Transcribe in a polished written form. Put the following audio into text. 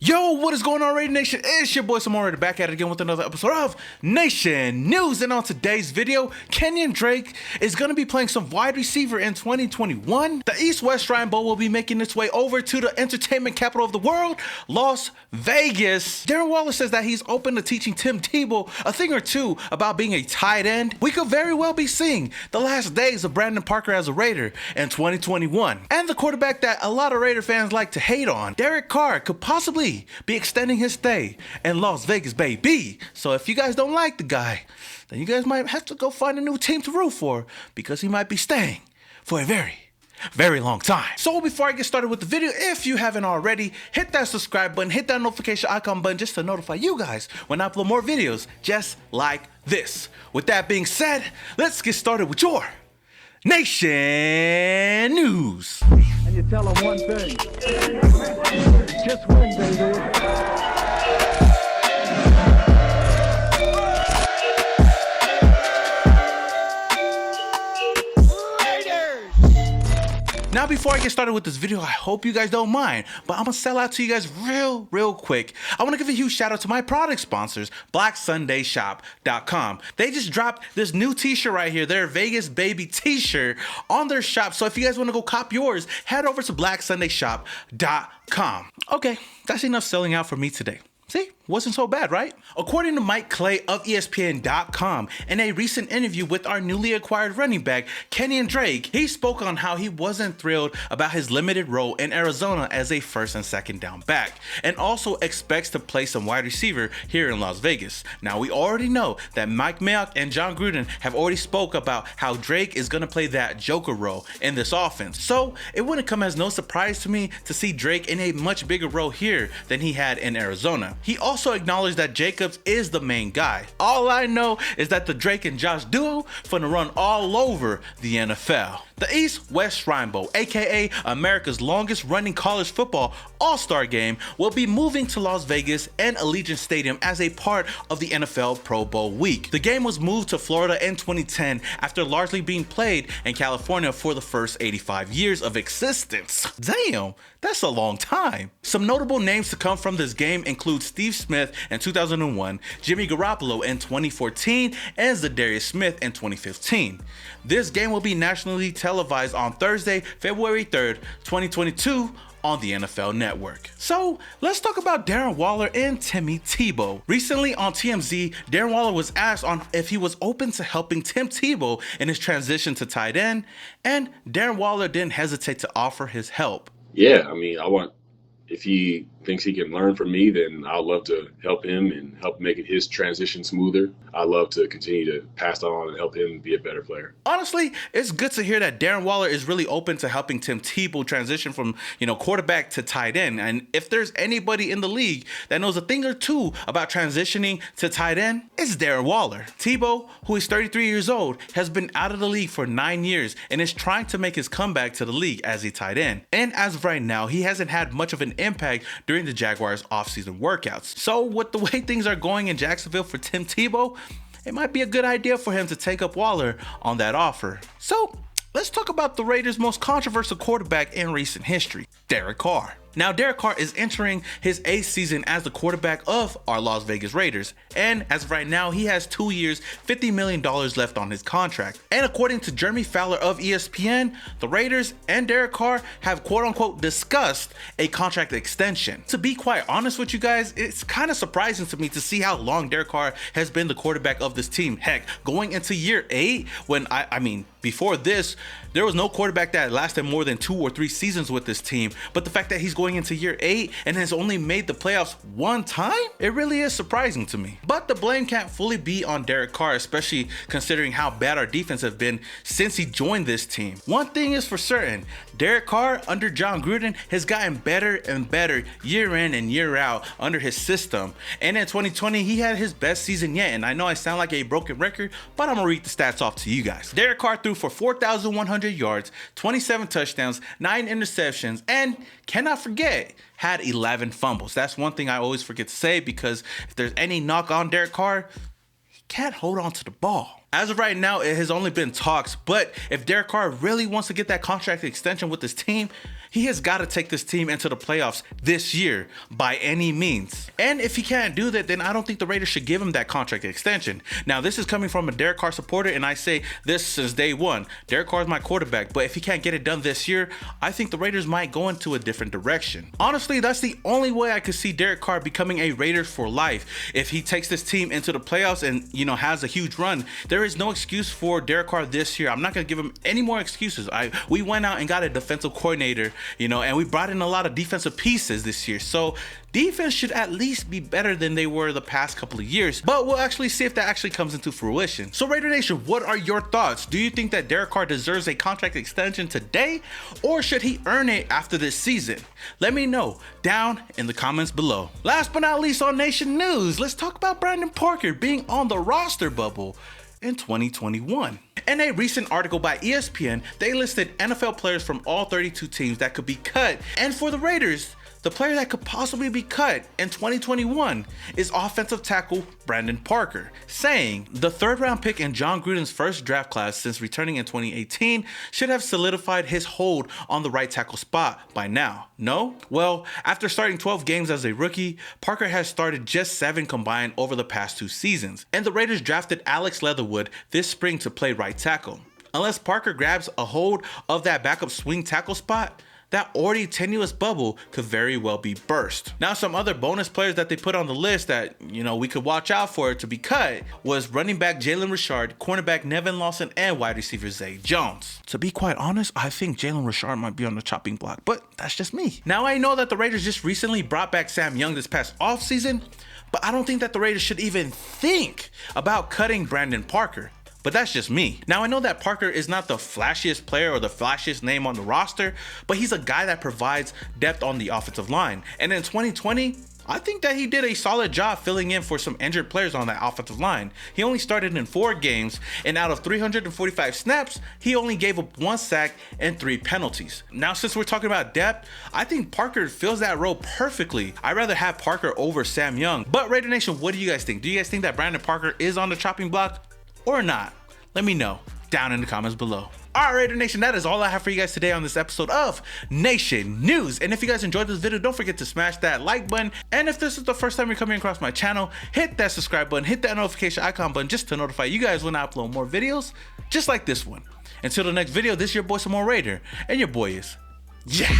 Yo, what is going on, Raider Nation? It's your boy Samora, back at it again with another episode of Nation News. And on today's video, Kenyon Drake is going to be playing some wide receiver in 2021. The East-West Shrine Bowl will be making its way over to the entertainment capital of the world, Las Vegas. Darren Waller says that he's open to teaching Tim Tebow a thing or two about being a tight end. We could very well be seeing the last days of Brandon Parker as a Raider in 2021. And the quarterback that a lot of Raider fans like to hate on, Carr, could possibly be extending his stay in Las Vegas, baby. So if you guys don't like the guy, then you guys might have to go find a new team to root for, because he might be staying for a very long time. So before I get started with the video, if you haven't already, hit that subscribe button, hit that notification icon button just to notify you guys when I upload more videos just like this. With that being said, let's get started with your Nation News. And you tell them one thing, just win, baby. Now, before I get started with this video, I hope you guys don't mind, but I'm gonna sell out to you guys real quick. I wanna give a huge shout out to my product sponsors, BlackSundayShop.com. They just dropped this new t-shirt right here, their Vegas Baby t-shirt on their shop. So if you guys wanna go cop yours, head over to BlackSundayShop.com. Okay, that's enough selling out for me today. See, wasn't so bad, right? According to Mike Clay of ESPN.com, in a recent interview with our newly acquired running back, Kenyon Drake, he spoke on how he wasn't thrilled about his limited role in Arizona as a first and second down back, and also expects to play some wide receiver here in Las Vegas. Now, we already know that Mike Mayock and John Gruden have already spoke about how Drake is gonna play that Joker role in this offense. So it wouldn't come as no surprise to me to see Drake in a much bigger role here than he had in Arizona. He also acknowledged that Jacobs is the main guy. All I know is that the Drake and Josh duo finna run all over the NFL. The East-West Shrine Bowl, aka America's longest running college football all-star game, will be moving to Las Vegas and Allegiant Stadium as a part of the NFL Pro Bowl week. The game was moved to Florida in 2010 after largely being played in California for the first 85 years of existence. Damn, that's a long time. Some notable names to come from this game include Steve Smith in 2001, Jimmy Garoppolo in 2014, and Zadarius Smith in 2015. This game will be nationally televised on Thursday, February 3rd, 2022 on the NFL Network. So let's talk about Darren Waller and Timmy Tebow. Recently on TMZ, Darren Waller was asked on if he was open to helping Tim Tebow in his transition to tight end, and Darren Waller didn't hesitate to offer his help. Yeah, I mean, if he thinks he can learn from me, then I'd love to help him and help make his transition smoother. I love to continue to pass that on and help him be a better player. Honestly, it's good to hear that Darren Waller is really open to helping Tim Tebow transition from, quarterback to tight end. And if there's anybody in the league that knows a thing or two about transitioning to tight end, it's Darren Waller. Tebow, who is 33 years old, has been out of the league for 9 years and is trying to make his comeback to the league as a tight end. And as of right now, he hasn't had much of an impact during the Jaguars offseason workouts. So with the way things are going in Jacksonville for Tim Tebow, it might be a good idea for him to take up Waller on that offer. So let's talk about the Raiders' most controversial quarterback in recent history, Derek Carr. Now, Derek Carr is entering his 8th season as the quarterback of our Las Vegas Raiders. And as of right now, he has 2 years, $50 million left on his contract. And according to Jeremy Fowler of ESPN, the Raiders and Derek Carr have quote-unquote discussed a contract extension. To be quite honest with you guys, it's kind of surprising to me to see how long Derek Carr has been the quarterback of this team. Heck, going into year 8, when before this, there was no quarterback that lasted more than 2 or 3 seasons with this team. But the fact that he's going into year 8 and has only made the playoffs 1 time, it really is surprising to me. But the blame can't fully be on Derek Carr, especially considering how bad our defense have been since he joined this team. One thing is for certain, Derek Carr under John Gruden has gotten better and better year in and year out under his system. And in 2020, he had his best season yet. And I know I sound like a broken record, but I'm gonna read the stats off to you guys. Derek Carr threw for 4,100 yards, 27 touchdowns, 9 interceptions, and cannot forget, had 11 fumbles. That's one thing I always forget to say, because if there's any knock on Derek Carr, he can't hold on to the ball. As of right now, it has only been talks, but if Derek Carr really wants to get that contract extension with his team, he has got to take this team into the playoffs this year by any means. And if he can't do that, then I don't think the Raiders should give him that contract extension. Now, this is coming from a Derek Carr supporter, and I say this since day one. Derek Carr is my quarterback, but if he can't get it done this year, I think the Raiders might go into a different direction. Honestly, that's the only way I could see Derek Carr becoming a Raiders for life. If he takes this team into the playoffs and, has a huge run, there is no excuse for Derek Carr this year. I'm not going to give him any more excuses. We went out and got a defensive coordinator, and we brought in a lot of defensive pieces this year. So defense should at least be better than they were the past couple of years, but we'll actually see if that actually comes into fruition. So Raider Nation, what are your thoughts? Do you think that Derek Carr deserves a contract extension today, or should he earn it after this season? Let me know down in the comments below. Last but not least on Nation News, let's talk about Brandon Parker being on the roster bubble in 2021. In a recent article by ESPN, they listed NFL players from all 32 teams that could be cut, and for the Raiders, the player that could possibly be cut in 2021 is offensive tackle Brandon Parker, saying the third-round pick in John Gruden's first draft class since returning in 2018 should have solidified his hold on the right tackle spot by now. No? Well, after starting 12 games as a rookie, Parker has started just 7 combined over the past 2 seasons, and the Raiders drafted Alex Leatherwood this spring to play right tackle. Unless Parker grabs a hold of that backup swing tackle spot, that already tenuous bubble could very well be burst. Now, some other bonus players that they put on the list that, we could watch out for to be cut was running back Jalen Richard, cornerback Nevin Lawson, and wide receiver Zay Jones. To be quite honest, I think Jalen Richard might be on the chopping block, but that's just me. Now, I know that the Raiders just recently brought back Sam Young this past offseason, but I don't think that the Raiders should even think about cutting Brandon Parker. But that's just me. Now, I know that Parker is not the flashiest player or the flashiest name on the roster, but he's a guy that provides depth on the offensive line. And in 2020, I think that he did a solid job filling in for some injured players on that offensive line. He only started in 4 games, and out of 345 snaps, he only gave up 1 sack and 3 penalties. Now, since we're talking about depth, I think Parker fills that role perfectly. I'd rather have Parker over Sam Young. But Raider Nation, what do you guys think? Do you guys think that Brandon Parker is on the chopping block or not? Let me know down in the comments below. All right, Raider Nation, that is all I have for you guys today on this episode of Nation News. And if you guys enjoyed this video, don't forget to smash that like button. And if this is the first time you're coming across my channel, hit that subscribe button, hit that notification icon button just to notify you guys when I upload more videos just like this one. Until the next video, this is your boy, Some More Raider, and your boy is, yeah.